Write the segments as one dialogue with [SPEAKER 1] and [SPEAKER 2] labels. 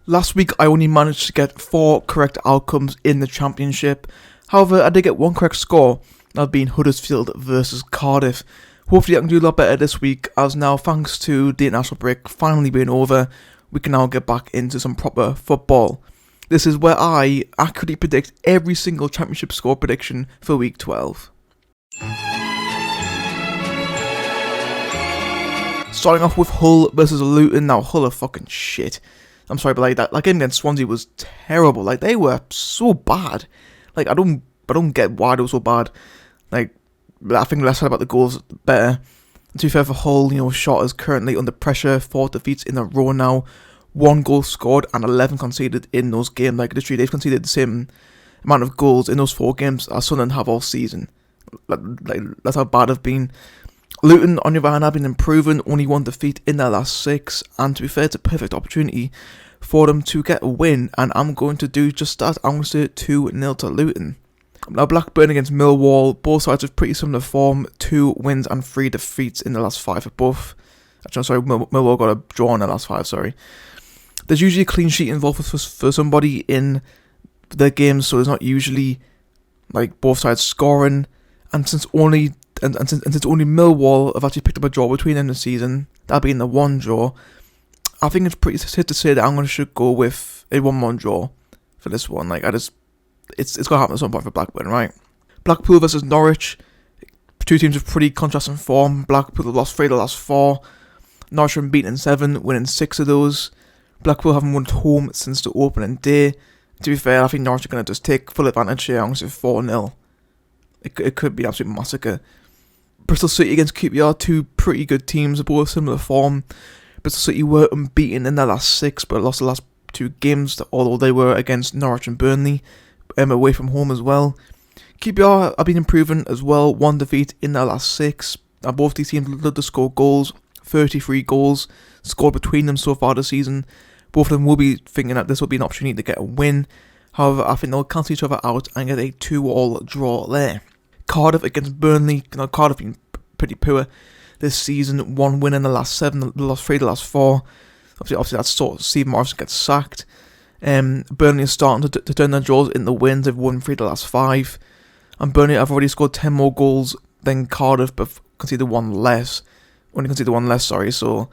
[SPEAKER 1] Last week I only managed to get 4 correct outcomes in the Championship. However, I did get 1 correct score, that being Huddersfield versus Cardiff. Hopefully I can do a lot better this week, as now thanks to the international break finally being over, we can now get back into some proper football. This is where I accurately predict every single Championship score prediction for week 12. Starting off with Hull versus Luton. Now Hull are fucking shit. I'm sorry, but that game against Swansea was terrible. They were so bad. I don't get why they were so bad. I think less said about the goals, the better. To be fair for Hull, Shot is currently under pressure. 4 defeats in a row now. 1 goal scored and 11 conceded in those games. Literally, they've conceded the same amount of goals in those 4 games as Sunderland have all season. That's how bad they've been. Luton, on the other hand, have been improving. Only 1 defeat in their last 6. And to be fair, it's a perfect opportunity for them to get a win. And I'm going to do just that. I'm going to say 2-0 to Luton. Now, Blackburn against Millwall. Both sides with pretty similar form. 2 wins and 3 defeats in the last 5 for both. Actually, I'm sorry, Millwall got a draw in the last 5, sorry. There's usually a clean sheet involved for somebody in their games, so there's not usually both sides scoring. And since only Millwall have actually picked up a draw between them this season, that being the 1 draw, I think it's pretty safe to say that I'm going to go with a 1-1 draw for this one. It's going to happen at some point for Blackburn, right? Blackpool versus Norwich. 2 teams with pretty contrasting form. Blackpool have lost 3 of the last 4. Norwich have been beaten in 7, winning 6 of those. Blackpool haven't won at home since the opening day. To be fair, I think Norwich are going to just take full advantage here. I'm going to say 4-0. It could be an absolute massacre. Bristol City against QPR, 2 pretty good teams, both similar form. Bristol City were unbeaten in their last 6, but lost the last 2 games, although they were against Norwich and Burnley, away from home as well. QPR have been improving as well, 1 defeat in their last 6. And both these teams love to score goals, 33 goals scored between them so far this season. Both of them will be thinking that this will be an opportunity to get a win. However, I think they'll cancel each other out and get a 2-2 draw there. Cardiff against Burnley. Cardiff been pretty poor this season. 1 win in the last 7, the last 3, the last 4. Obviously that's sort of Steve Morrison gets sacked. Burnley is starting to turn their draws into wins. They've won 3 of the last 5. And Burnley have already scored 10 more goals than Cardiff, but conceded 1 less. Only conceded 1 less, sorry. So,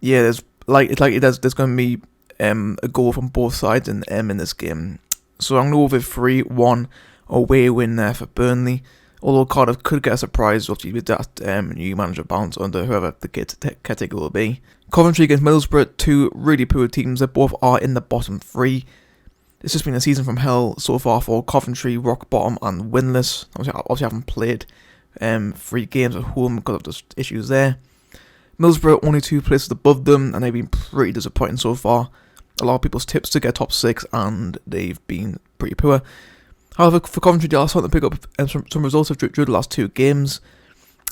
[SPEAKER 1] yeah, there's going to be a goal from both sides in this game. So I'm going to go with a 3-1 away win there for Burnley. Although Cardiff could get a surprise, obviously, with that new manager bounce under whoever the caretaker will be. Coventry against Middlesbrough, 2 really poor teams. They both are in the bottom 3. It's just been a season from hell so far for Coventry, rock bottom and winless. Obviously haven't played 3 games at home because of the issues there. Middlesbrough only 2 places above them, and they've been pretty disappointing so far. A lot of people's tips to get top 6, and they've been pretty poor. However, for Coventry, they are starting to pick up some results through the last 2 games.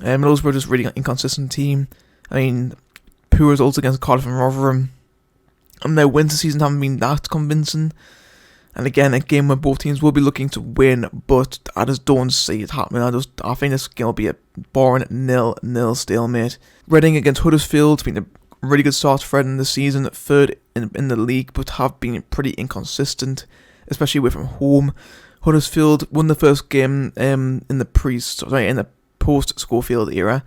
[SPEAKER 1] Middlesbrough are just really an inconsistent team. Poor results against Cardiff and Rotherham. And their wins this season haven't been that convincing. And again, a game where both teams will be looking to win, but I just don't see it happening. I think this game will be a boring 0-0 stalemate. Reading against Huddersfield, it's been a really good start for Reading this season, 3rd in the league, but have been pretty inconsistent, especially away from home. Huddersfield won the first game in the post-Schofield era.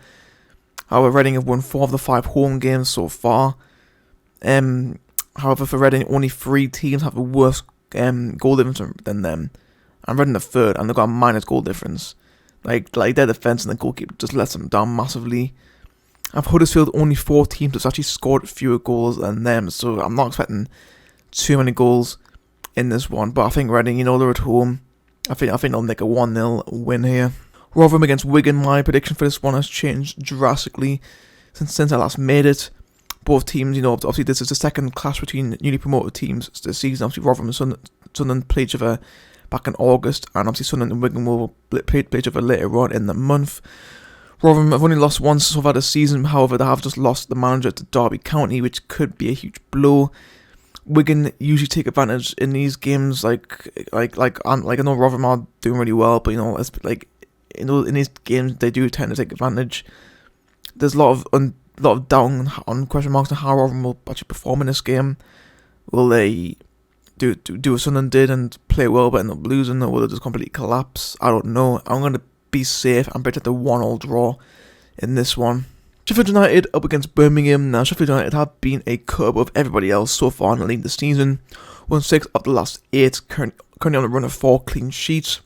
[SPEAKER 1] However, Reading have won 4 of the 5 home games so far. However, for Reading, only 3 teams have a worse goal difference than them. And Reading are 3rd, and they've got a minus goal difference. Their defence and the goalkeeper just lets them down massively. And for Huddersfield, only 4 teams have actually scored fewer goals than them, so I'm not expecting too many goals in this one. But I think Reading, they're at home. I think they'll make a 1-0 win here. Rotherham against Wigan, my prediction for this one has changed drastically since I last made it. Both teams, obviously this is the second clash between newly promoted teams this season. Obviously Rotherham and Sunderland played each other back in August, and obviously Sunderland and Wigan will play each other later on in the month. Rotherham have only lost once so far this season. However, they have just lost the manager to Derby County, which could be a huge blow. Wigan usually take advantage in these games. I know Rotherham are doing really well, but in these games they do tend to take advantage. There's a lot of doubt on question marks on how Rotherham will actually perform in this game. Will they do what Sunderland did and play well but end up losing, or will they just completely collapse? I don't know. I'm going to be safe and predict a 1-1 draw in this one. Sheffield United up against Birmingham. Now, Sheffield United have been a cut above everybody else so far in the league this season. Won 6 of the last 8, currently on a run of 4 clean sheets.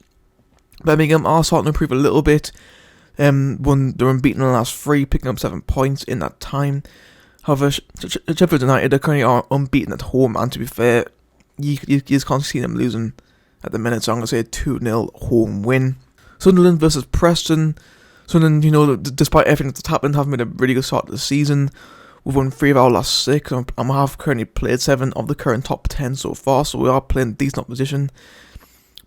[SPEAKER 1] Birmingham are starting to improve a little bit. They're unbeaten in the last 3, picking up 7 points in that time. However, Sheffield United are currently unbeaten at home, and to be fair, you just can't see them losing at the minute, so I'm going to say a 2-0 home win. Sunderland versus Preston. Sunderland, despite everything that's happened, have made a really good start to the season. We've won 3 of our last 6, and have currently played 7 of the current top 10 so far, so we are playing decent opposition.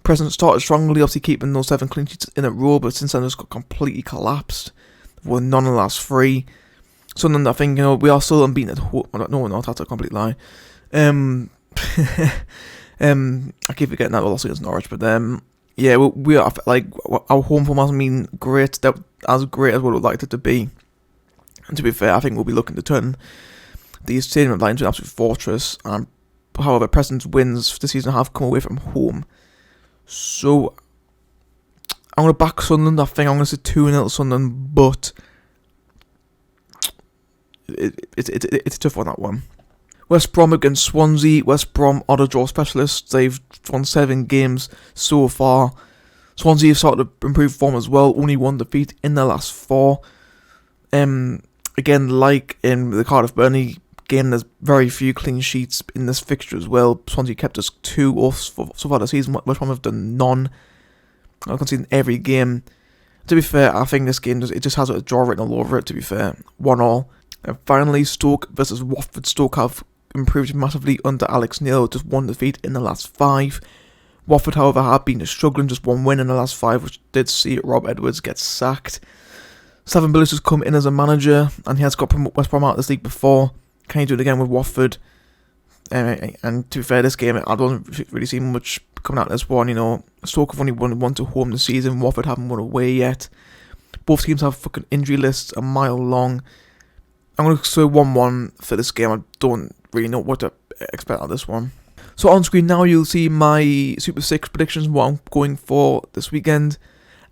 [SPEAKER 1] Preston started strongly, obviously keeping those 7 clean sheets in a row, but since then it's got completely collapsed. We've won none of the last 3. Sunderland, I think, we are still unbeaten at home. No, we're not, that's a complete lie. I keep forgetting that we lost against Norwich, but yeah, we are, like, our home form hasn't been great, as great as what we'd like it to be. And to be fair, I think we'll be looking to turn the stadium line into an absolute fortress. However, Preston's wins this season have come away from home. So, I'm going to back Sunderland. I think I'm going to say 2-0 Sunderland, but it's a tough one, that one. West Brom against Swansea. West Brom are the draw specialists. They've won 7 games so far. Swansea have started to improve form as well. Only 1 defeat in their last 4. Again, like in the Cardiff Burnley game, there's very few clean sheets in this fixture as well. Swansea kept us 2 off so far this season. West Brom have done none. I've conceded every game. To be fair, I think this game it just has a draw written all over it, to be fair. 1-1. And finally, Stoke versus Watford. Stoke have improved massively under Alex Neil, just 1 defeat in the last 5. Watford, however, have been struggling, just 1 win in the last 5, which did see Rob Edwards get sacked. Slaven Bilic has come in as a manager, and he has got West Brom out of this league before. Can he do it again with Watford? And to be fair, this game, I don't really see much coming out of this one. Stoke have only won 1 to home this season. Watford haven't won away yet. Both teams have fucking injury lists a mile long. I'm going to say 1-1 for this game. I don't really know what to expect out of this one. So on screen now, you'll see my Super 6 predictions, what I'm going for this weekend.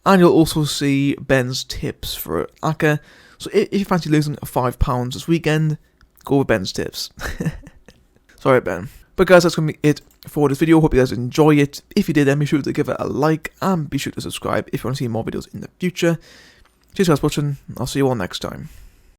[SPEAKER 1] And you'll also see Ben's tips for Aka. So if you fancy losing £5 this weekend, go with Ben's tips. Sorry, Ben. But guys, that's going to be it for this video. Hope you guys enjoy it. If you did, then be sure to give it a like. And be sure to subscribe if you want to see more videos in the future. Cheers guys for watching. I'll see you all next time.